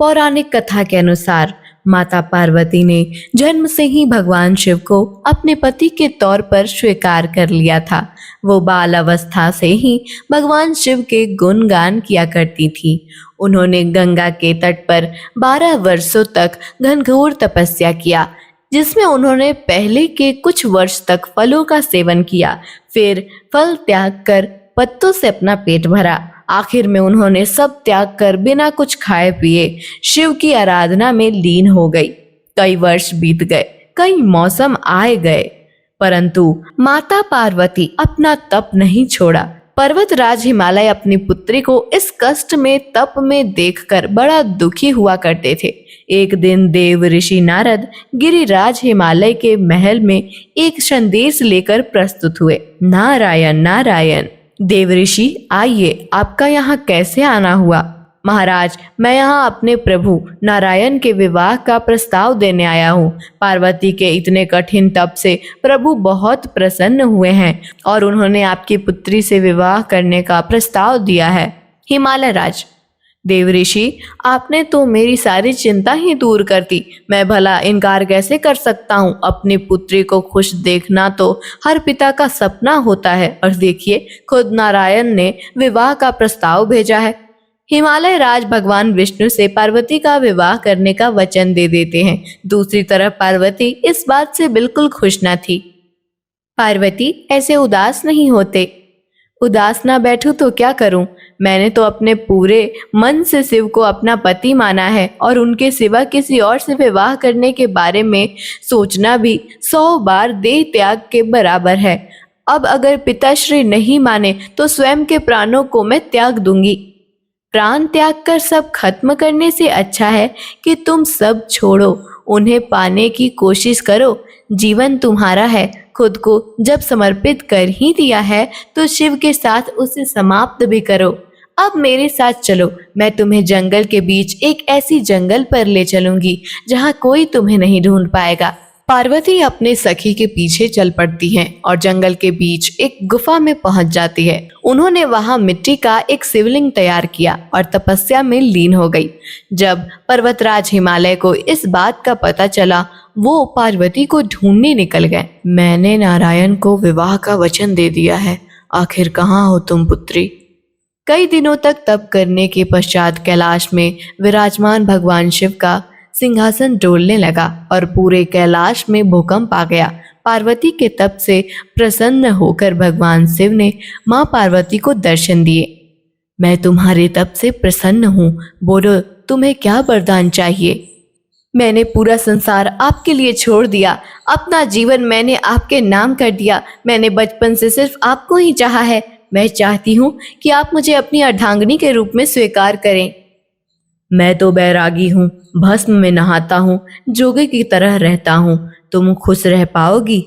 पौराणिक कथा के अनुसार माता पार्वती ने जन्म से ही भगवान शिव को अपने पति के तौर पर स्वीकार कर लिया था। वो बाल अवस्था से ही भगवान शिव के गुणगान किया करती थी। उन्होंने गंगा के तट पर 12 वर्षों तक घनघोर तपस्या किया, जिसमें उन्होंने पहले के कुछ वर्ष तक फलों का सेवन किया, फिर फल त्याग कर पत्तों से अपना पेट भरा। आखिर में उन्होंने सब त्याग कर बिना कुछ खाए पिए शिव की आराधना में लीन हो गई। कई वर्ष बीत गए, कई मौसम आए गए, परंतु माता पार्वती अपना तप नहीं छोड़ा। पर्वतराज हिमालय अपनी पुत्री को इस कष्ट में तप में देखकर बड़ा दुखी हुआ करते थे। एक दिन देव ऋषि नारद गिरिराज हिमालय के महल में एक संदेश लेकर प्रस्तुत हुए। नारायण नारायण। देव ऋषि, आइए, आपका यहाँ कैसे आना हुआ? महाराज, मैं यहाँ अपने प्रभु नारायण के विवाह का प्रस्ताव देने आया हूँ। पार्वती के इतने कठिन तप से प्रभु बहुत प्रसन्न हुए हैं और उन्होंने आपकी पुत्री से विवाह करने का प्रस्ताव दिया है। हिमालय राज। देव ऋषि, आपने तो मेरी सारी चिंता ही दूर कर दी। मैं भला इनकार कैसे कर सकता हूँ? अपनी पुत्री को खुश देखना तो हर पिता का सपना होता है, और देखिए, खुद नारायण ने विवाह का प्रस्ताव भेजा है। हिमालय राज भगवान विष्णु से पार्वती का विवाह करने का वचन दे देते हैं। दूसरी तरफ पार्वती इस बात से बिल्कुल खुश न थी। पार्वती, ऐसे उदास नहीं होते। उदास ना बैठूं तो क्या करूं? मैंने तो अपने पूरे मन से शिव को अपना पति माना है, और उनके सिवा किसी और से विवाह करने के बारे में सोचना भी 100 बार देह त्याग के बराबर है। अब अगर पिताश्री नहीं माने तो स्वयं के प्राणों को मैं त्याग दूंगी। प्राण त्याग कर सब खत्म करने से अच्छा है कि तुम सब छोड़ो, उन्हें पाने की कोशिश करो। जीवन तुम्हारा है, खुद को जब समर्पित कर ही दिया है तो शिव के साथ उसे समाप्त भी करो। अब मेरे साथ चलो, मैं तुम्हें जंगल के बीच एक ऐसी जंगल पर ले चलूंगी जहाँ कोई तुम्हें नहीं ढूंढ पाएगा। पार्वती अपने सखी के पीछे चल पड़ती हैं और जंगल के बीच एक गुफा में पहुंच जाती है। उन्होंने वहां मिट्टी का एक शिवलिंग तैयार किया और तपस्या में लीन हो गई। जब पर्वतराज हिमालय को इस बात का पता चला, वो पार्वती को ढूंढने निकल गए। मैंने नारायण को विवाह का वचन दे दिया है, आखिर कहाँ हो तुम पुत्री? कई दिनों तक तप करने के पश्चात कैलाश में विराजमान भगवान शिव का सिंहासन डोलने लगा और पूरे कैलाश में भूकंप आ गया। पार्वती के तप से प्रसन्न होकर भगवान शिव ने मां पार्वती को दर्शन दिए। मैं तुम्हारे तप से प्रसन्न हूँ, बोलो तुम्हें क्या वरदान चाहिए? मैंने पूरा संसार आपके लिए छोड़ दिया, अपना जीवन मैंने आपके नाम कर दिया। मैंने बचपन से सिर्फ आपको ही चाहा है। मैं चाहती हूँ कि आप मुझे अपनी अर्धांगिनी के रूप में स्वीकार करें। मैं तो बैरागी हूँ, भस्म में नहाता हूँ, जोगी की तरह रहता हूँ। तुम खुश रह पाओगी?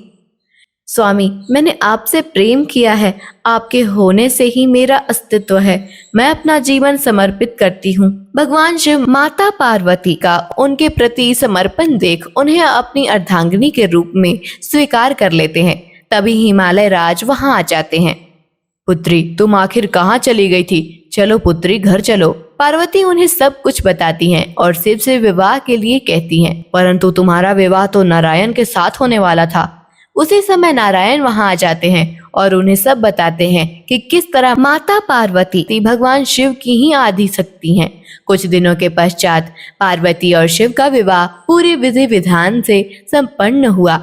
स्वामी, मैंने आपसे प्रेम किया है, आपके होने से ही मेरा अस्तित्व है। मैं अपना जीवन समर्पित करती हूँ। भगवान शिव माता पार्वती का उनके प्रति समर्पण देख उन्हें अपनी अर्धांगिनी के रूप में स्वीकार कर लेते हैं। तभी हिमालय राज वहां आ जाते हैं। पुत्री, तुम आखिर कहाँ चली गई थी? चलो पुत्री, घर चलो। पार्वती उन्हें सब कुछ बताती हैं और शिव से विवाह के लिए कहती हैं, परंतु तुम्हारा विवाह तो नारायण के साथ होने वाला था। उसी समय नारायण वहां आ जाते हैं और उन्हें सब बताते हैं कि किस तरह माता पार्वती भगवान शिव की ही आदि शक्ति हैं। कुछ दिनों के पश्चात पार्वती और शिव का विवाह पूरे विधि विधान से संपन्न हुआ।